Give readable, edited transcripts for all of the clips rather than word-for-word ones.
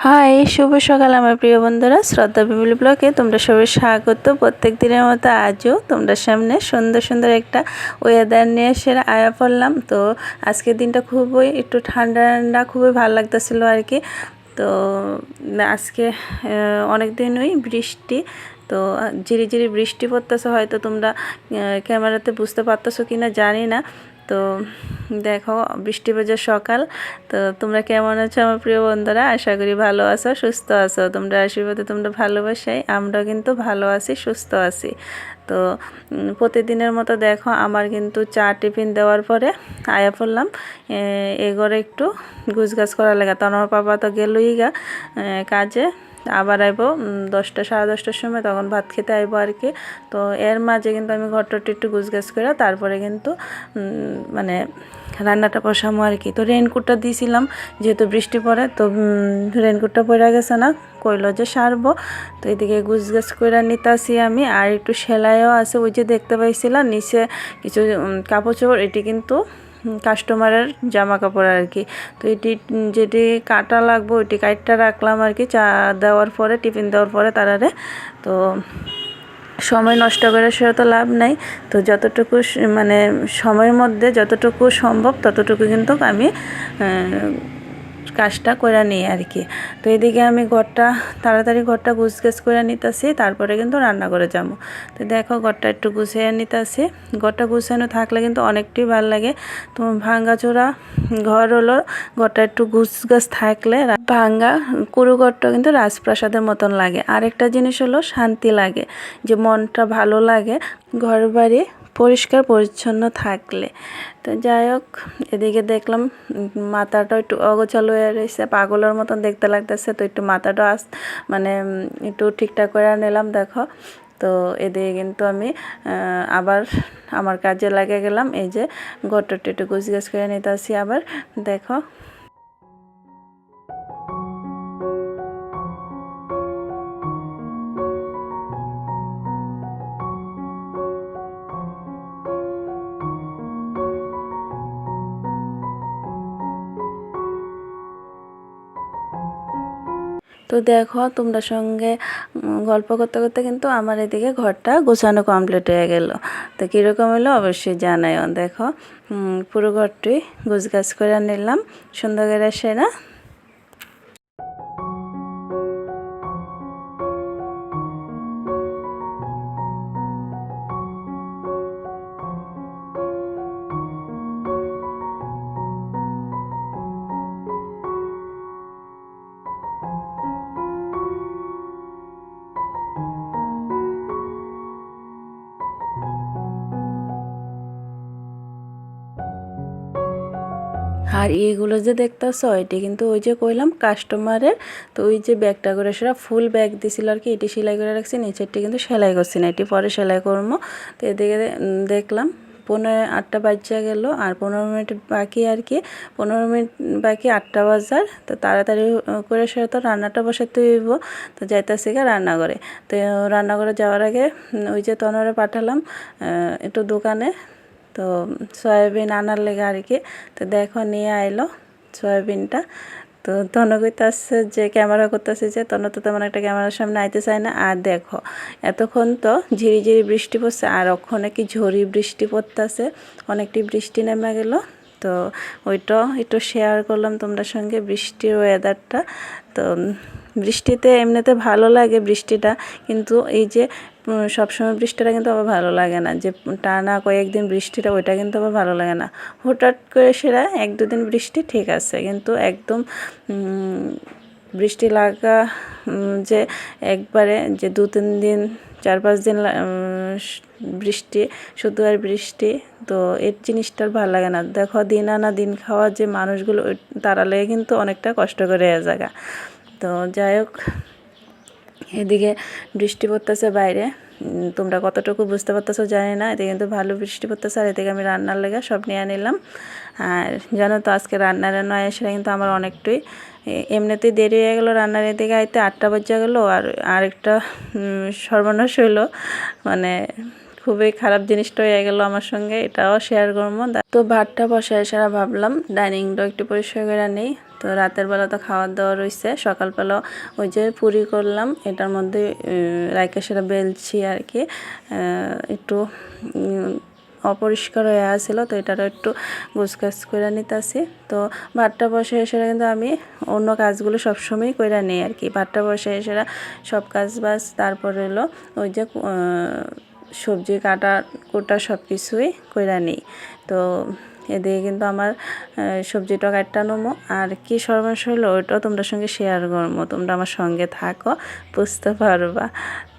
High, শুভ সকাল আমার প্রিয় বন্ধুরা। শ্রদ্ধা বিবলি ব্লগে তোমরা সবাই স্বাগত। প্রত্যেক দিনের মতো আজও তোমরা সামনে সুন্দর সুন্দর একটা ওয়েদার নিয়ে এসে আয়া পড়লাম। তো আজকের দিনটা খুবই একটু ঠান্ডা ঠান্ডা, খুবই ভালো লাগতেছিল আর কি। তো আজকে অনেক দিনই বৃষ্টি, তো ঝিরি ঝিরি বৃষ্টি পড়তেছে, হয়তো তোমরা ক্যামেরাতে বুঝতে পারতেছো কি না জানি না। তো দেখো বৃষ্টি ভেজা সকাল। তো তোমরা কেমন আছো আমার প্রিয় বন্ধুরা? আশা করি ভালো আছো, সুস্থ আছো। তোমরা আশীর্বাদে, তোমরা ভালোবাসাই আমরাও কিন্তু ভালো আছি, সুস্থ আছি। তো প্রতিদিনের মতো দেখো আমার কিন্তু চা টিফিন দেওয়ার পরে আয়া পড়লাম এগোরে একটু গুছগাছ করা লাগা। তখন আমার পাপা তো গেলই গা কাজে, আবার আইব 10টা সাড়ে 10টার সময়, তখন ভাত খেতে আইব আর কি। তো এর মাঝে কিন্তু আমি ঘরটা একটু গুছগাছ করে তারপরে কিন্তু মানে রান্নাটা বসামো আর কি। তো রেইনকোটটা দিয়েছিলাম, যেহেতু বৃষ্টি পড়ে, তো রেইনকোটটা পরে গেছে না, কইলো যে সারবো। তো এদিকে গুছগাছ করে নিতেছি আমি। আর একটু সেলাইও আছে, ওই যে দেখতে পাইছিলাম নিচে কিছু কাপড় চোপড়, এটি কিন্তু কাস্টমারের জামা কাপড় আর কি। তো এটি যেটি কাটা লাগবো ওইটি কাটটা রাখলাম আর কি, চা দেওয়ার পরে, টিফিন দেওয়ার পরে তারারে। তো সময় নষ্ট করে সেটা তো লাভ নাই। তো যতটুকু মানে সময়ের মধ্যে যতটুকু সম্ভব ততটুকু কিন্তু আমি কাজটা করে নিই আর কি। তো এদিকে আমি তাড়াতাড়ি ঘরটা গুছগাছ করে নিতেছি, তারপরে কিন্তু রান্না করে যাবো। তো দেখো ঘরটা একটু গুছিয়ে নিতেছি। ঘরটা গুছানো থাকলে কিন্তু অনেকটাই ভালো লাগে। তো ভাঙ্গাচোরা ঘর হলো, ঘরটা একটু গুছগাছ থাকলে ভাঙ্গা কুড়ু ঘরটা কিন্তু রাজপ্রাসাদের মতন লাগে। আরেকটা জিনিস হলো শান্তি লাগে, যে মনটা ভালো লাগে ঘর বাড়ি পরিষ্কার পরিচ্ছন্ন থাকলে। তো যাই হোক, এদিকে দেখলাম মাথাটা একটু অগোছালো হয়ে রয়েছে, পাগলের মতন দেখতে লাগতেছে। তো একটু মাথাটা মানে একটু ঠিকঠাক করে নিলাম দেখো। তো এদিকে কিন্তু আমি আবার আমার কাজে লাগে গেলাম। এই যে ঘরটা একটু গুছগাছ করে নিতে আসি আবার দেখো। তো দেখো তোমরা সঙ্গে গল্প করতে করতে কিন্তু আমার এদিকে ঘরটা গোছানো কমপ্লিট হয়ে গেল। তো কীরকম হলো অবশ্যই জানাইও। দেখো পুরো ঘরটি গুছগাছ করে নিলাম সুন্দর করে সেরা। আর এইগুলো যে দেখতেছ এটি কিন্তু ওই যে কইলাম কাস্টমারের। তো ওই যে ব্যাগটা করে সেটা ফুল ব্যাগ দিছিল আর কি, এটি সেলাই করে রাখছি, নিচেরটি কিন্তু সেলাই করছি না, এটি পরে সেলাই করবো। তো এদিকে দেখলাম 8টা বাজে গেল, আর 15 মিনিট বাকি আর কি। 15 মিনিট বাকি 8টা বাজার। তো তাড়াতাড়ি করে সেটা তো রান্নাটা বসাতে হইব। তো যাইতেছি গা রান্নাঘরে। তো রান্নাঘরে যাওয়ার আগে ওই যে তনরে পাঠালাম একটু দোকানে, তো সয়াবিন আনার লেগে আর কি। তো দেখো নিয়ে আইলো সয়াবিনটা। তো তনু কইতাছে যে ক্যামেরা করতেছে, যে তনু তো তেমন একটা ক্যামেরার সামনে আইতে চায় না। আর দেখো এতক্ষণ তো ঝিরি ঝিরি বৃষ্টি পড়ছে, আর ওখানে কি ঝড়ি বৃষ্টি পড়তেছে, অনেকটি বৃষ্টি নেমে গেল। তো ওইটা একটু শেয়ার করলাম তোমাদের সঙ্গে, বৃষ্টির ওয়েদারটা। তো বৃষ্টিতে এমনিতে ভালো লাগে বৃষ্টিটা, কিন্তু এই যে সবসময় বৃষ্টিটা কিন্তু আবার ভালো লাগে না, যে টানা কয়েকদিন বৃষ্টিটা, ওইটা কিন্তু আবার ভালো লাগে না। হঠাৎ করে সেটা 1-2 দিন বৃষ্টি ঠিক আছে, কিন্তু একদম বৃষ্টি লাগা যে একবারে যে 2-3 দিন 4-5 দিন বৃষ্টি, শুধু আর বৃষ্টি, তো এই জিনিসটার ভালো লাগে না। দেখো দিন আনা দিন খাওয়া যে মানুষগুলো, তারা লেগে কিন্তু অনেকটা কষ্ট করে জায়গা। তো যাই হোক, এদিকে বৃষ্টি পড়তেছে বাইরে, তোমরা কতটুকু বুঝতে পারতেছো জানি না। এদিকে কিন্তু ভালো বৃষ্টি পড়তেছে, আর এদিকে আমি রান্নার লেগে সব নিয়ে নিলাম। আর জানো তো আজকে রান্নার নয় সেটা কিন্তু আমার অনেকটাই এমনিতেই দেরি হয়ে গেলো রান্নার এদিকে আইতে, 8টা বাজে গেলো। আর আরেকটা সর্বনাশ হইলো, মানে খুবই খারাপ জিনিসটা হয়ে গেলো আমার সঙ্গে, এটাও শেয়ার করবো। তো ভাতটা বসায় সারা ভাবলাম ডাইনিংটা একটু পরিষ্কার করে নেই। তো রাতের বেলা তো খাওয়ার দাওয়া রয়েছে, সকালবেলা ওই যে পুরি করলাম, এটার মধ্যে রাইকা সেটা বেলছি আর কি, একটু অপরিষ্কার হয়ে আসছিল, তো এটারও একটু গুছগাছ করে নিতেছি। তো ভাতটা বসে এসে কিন্তু আমি অন্য কাজগুলো সবসময় করে নিই আর কি। ভাতটা বসে এসে সব কাজ বাজ, তারপর হলো ওই যে সবজি কাটা কোটা সব কিছুই করে নিই। তো এদিকে কিন্তু আমার সবজিটা কাটটা নেবো, আর কি সর্বনাশ হলো ওইটাও তোমাদের সঙ্গে শেয়ার করবো, তোমরা আমার সঙ্গে থাকো, বুঝতে পারবা।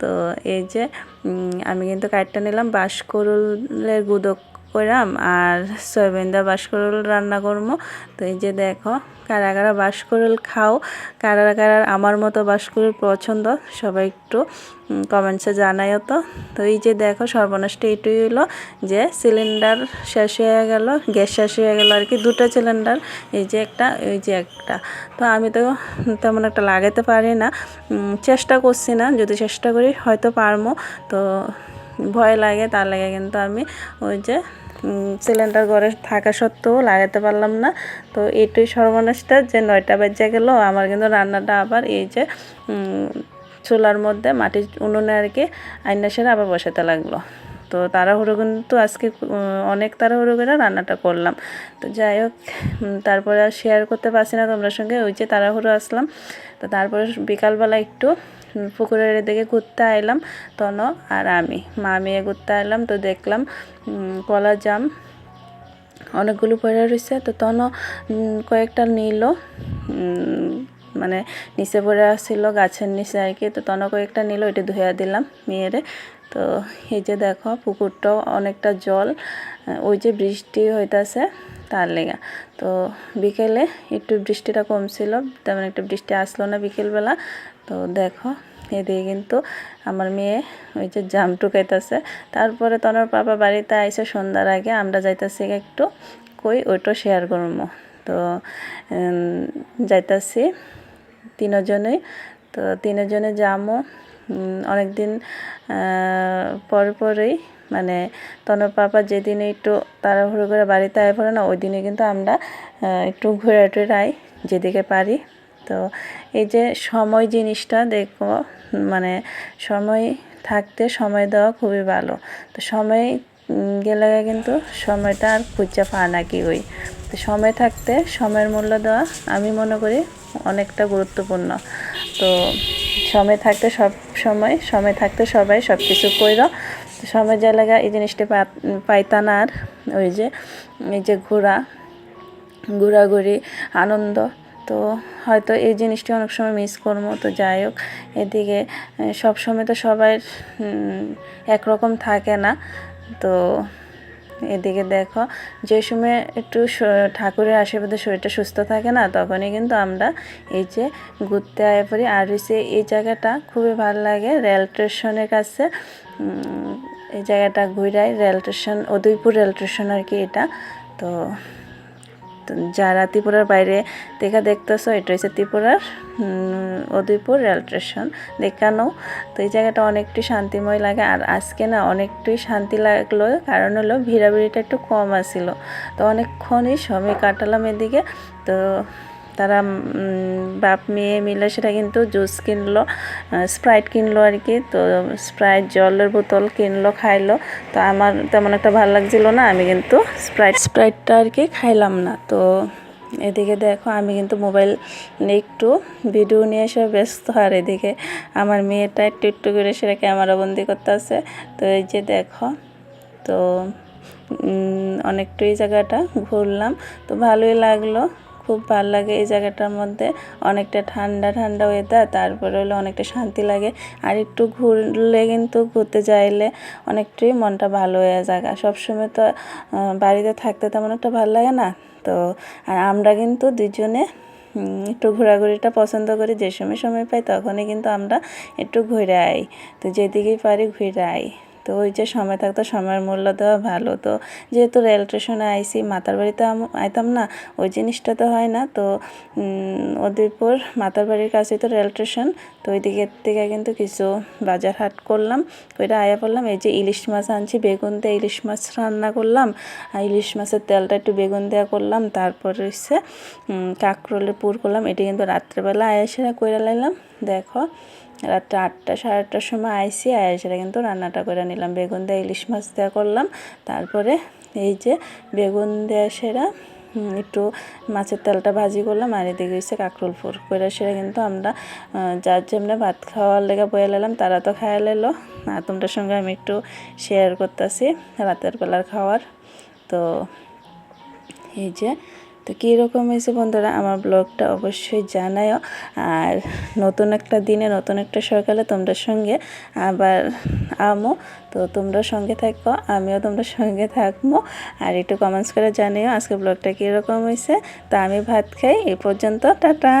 তো এই যে আমি কিন্তু কাটটা নিলাম, বাঁশকরুলের গুঁদো কইরাম আর সয়াবিন দা বাঁশকরুল রান্না করবো। তো এই যে দেখো, কারা কারা বাঁশকরুল খাও, কারা কারা আমার মতো বাঁশকরুল পছন্দ, সবাই একটু কমেন্টসে জানাইও তো। তো এই যে দেখো, সর্বনাশটা এটাই হলো যে সিলিন্ডার শেষ হয়ে গেল, গ্যাস শেষ হয়ে গেল আর কি, দুটো সিলিন্ডার, এই যে একটা এই যে একটা। তো আমি তো তেমন একটা লাগাতে পারি না, চেষ্টা করছি না, যদি চেষ্টা করি হয়তো পারবো। তো ভয় লাগে, তার লাগে কিন্তু আমি ওই যে সিলিন্ডার ঘরে থাকা সত্ত্বেও লাগাতে পারলাম না। তো এটাই সর্বনাশটা যে 9টা বেজে গেল, আমার কিন্তু রান্নাটা আবার এই যে চুলার মধ্যে মাটির উনুনে আর কি আইনা সেরে আবার বসাতে লাগলো। তো তাড়াহুড়ো কিন্তু আজকে অনেক তাড়াহুড়ো করে রান্নাটা করলাম। তো যাই হোক, তারপরে আর শেয়ার করতে পারছি না তোমার সঙ্গে, ওই যে তাড়াহুড়ো আসলাম। তো তারপরে বিকালবেলা একটু পুকুরের দিকে ঘুরতে আইলাম, তনো আর আমি মা মেয়ে ঘুরতে আইলাম। তো দেখলাম কলা জাম অনেকগুলো পড়ে রয়েছে, তো তনো কয়েকটা নিল, মানে নিচে পড়ে আসছিল গাছের নিচে আর কি। তো তনো কয়েকটা নিল, এটা ধুয়ে দিলাম মেয়েরে। তো এই যে দেখো, পুকুরটাও অনেকটা জল, ওই যে বৃষ্টি হইতাছে তার লেগা। তো বিকেলে একটু বৃষ্টিটা কমছিল, তেমন একটা বৃষ্টি আসলো না বিকেলবেলা। তো দেখো, এদিকে কিন্তু আমার মেয়ে ওই যে জাম টুকাইতেছে। তারপরে তনর পাপা বাড়িতে আইসে সন্ধ্যার আগে, আমরা যাইতেছি একটু কই ওইটা শেয়ার করবো। তো যাইতেছি তিনজনেই, তো তিনজনে যামো অনেক দিন পরেই, মানে তনর পাপা যেদিনে একটু তাড়াহুড়ো করে বাড়িতে আয় পড়ে না, ওই দিনে কিন্তু আমরা একটু ঘুরে টুরাই যেদিকে পারি। তো এই যে সময় জিনিসটা দেখো, মানে সময় থাকতে সময় দেওয়া খুবই ভালো। তো সময় গেলে কিন্তু সময়টা আর খুঁজে পায় না কি ওই। তো সময় থাকতে সময়ের মূল্য দেওয়া আমি মনে করি অনেকটা গুরুত্বপূর্ণ। তো সময় থাকতে সময় থাকতে সবাই সব কিছু কইরো। সময় যা লাগা এই জিনিসটা পাইতাম না। আর ওই যে এই যে ঘোরাঘুরি আনন্দ, তো হয়তো এই জিনিসটি অনেক সময় মিস করবো। তো যাই হোক, এদিকে সব সময় তো সবাই একরকম থাকে না। তো এদিকে দেখো, যে সময় একটু ঠাকুরের আশীর্বাদে শরীরটা সুস্থ থাকে না, তখনই কিন্তু আমরা এই যে ঘুরতে আয় পড়ি। আর হচ্ছে এই জায়গাটা খুবই ভালো লাগে, রেল স্টেশনের কাছে এই জায়গাটা ঘুরাই, rail station Udaipur rail station আর কি এটা। তো যারা ত্রিপুরার বাইরে দেখতেছো, এটা হচ্ছে ত্রিপুরার উদয়পুর রেল স্টেশন দেখানো। তো এই জায়গাটা অনেকটাই শান্তিময় লাগে, আর আজকে না অনেকটাই শান্তি লাগলো, কারণ হলো ভিড়াভিড়িটা একটু কম আসছিল। তো অনেকক্ষণই সময় কাটালাম এদিকে। তো তারা বাপ মেয়ে মিলে সেটা কিন্তু জুস কিনলো, স্প্রাইট কিনলো আর কি। তো স্প্রাইট জলের বোতল কিনলো, খাইলো। তো আমার তেমন একটা ভালো লাগছিল না, আমি কিন্তু স্প্রাইটটা আর কি খাইলাম না। তো এদিকে দেখো, আমি কিন্তু মোবাইল একটু ভিডিও নিয়ে এসে ব্যস্ত, আর এদিকে আমার মেয়েটা একটু একটু করে সেটা ক্যামেরাবন্দি করতে আছে। তো এই যে দেখো, তো অনেকটা এই জায়গাটা ঘুরলাম, তো ভালোই লাগলো, খুব ভালো লাগে এই জায়গাটার মধ্যে, অনেকটা ঠান্ডা ঠান্ডা ওয়েদার, তারপরে হলো অনেকটা শান্তি লাগে। আর একটু ঘুরলে কিন্তু ঘুরতে যাইলে অনেকটাই মনটা ভালো হয়ে যায়। সবসময় তো বাড়িতে থাকতে তেমন একটা ভালো লাগে না। তো আর আমরা কিন্তু দুজনে একটু ঘোরাঘুরিটা পছন্দ করি, যে সময় পাই তখনই কিন্তু আমরা একটু ঘুরে আই, তো যেদিকেই পারি ঘুরে আই। তো তো ওই যে সময় থাকতো সময়ের মূল্য দেওয়া ভালো। তো যেহেতু রেল স্টেশনে আইসি, মাতার বাড়িতে আইতাম না, ওই জিনিসটা তো হয় না। তো উদয়পুর মাতার বাড়ির কাছে তো রেল স্টেশন, তো ওই দিকের থেকে কিন্তু কিছু বাজার হাট করলাম, ওইটা আয়া পড়লাম। এই যে ইলিশ মাছ আনছি, বেগুন দিয়ে ইলিশ মাছ রান্না করলাম, আর ইলিশ মাছের তেলটা একটু বেগুন দেওয়া করলাম, তারপর হচ্ছে কাঁকরোলের পুর করলাম। এটি কিন্তু রাত্রেবেলা আয়াসেরা কইরা লাইলাম। দেখো রাত্রে 8টা সাড়ে 8টার সময় আইসি, আয়াসেরা কিন্তু রান্নাটা করে নিলাম, বেগুন দিয়ে ইলিশ মাছ দেওয়া করলাম। তারপরে এই যে বেগুন দেওয়া সেরা একটু মাছের তেলটা ভাজি করলাম, আর এদিকে হচ্ছে কাঁকরোল ফুর করে সেরা কিন্তু আমরা যার যেমনি ভাত খাওয়ার লেগে বয়ে নিলাম, তারা তো খাইয়া লাইলো। আর তোমাদের সঙ্গে আমি একটু শেয়ার করতেছি রাতের বেলার খাওয়ার। তো এই যে, তো কীরকম হয়েছে বন্ধুরা আমার ব্লগটা অবশ্যই জানাও। আর নতুন একটা দিনে নতুন একটা সকালে তোমরা সঙ্গে আবার আমো, তো তোমরা সঙ্গে থাকো, আমিও তোমরা সঙ্গে থাকবো। আর একটু কমেন্টস করে জানিও আজকে ব্লগটা কীরকম হয়েছে। তো আমি ভাত খাই, এই পর্যন্ত, টাটা।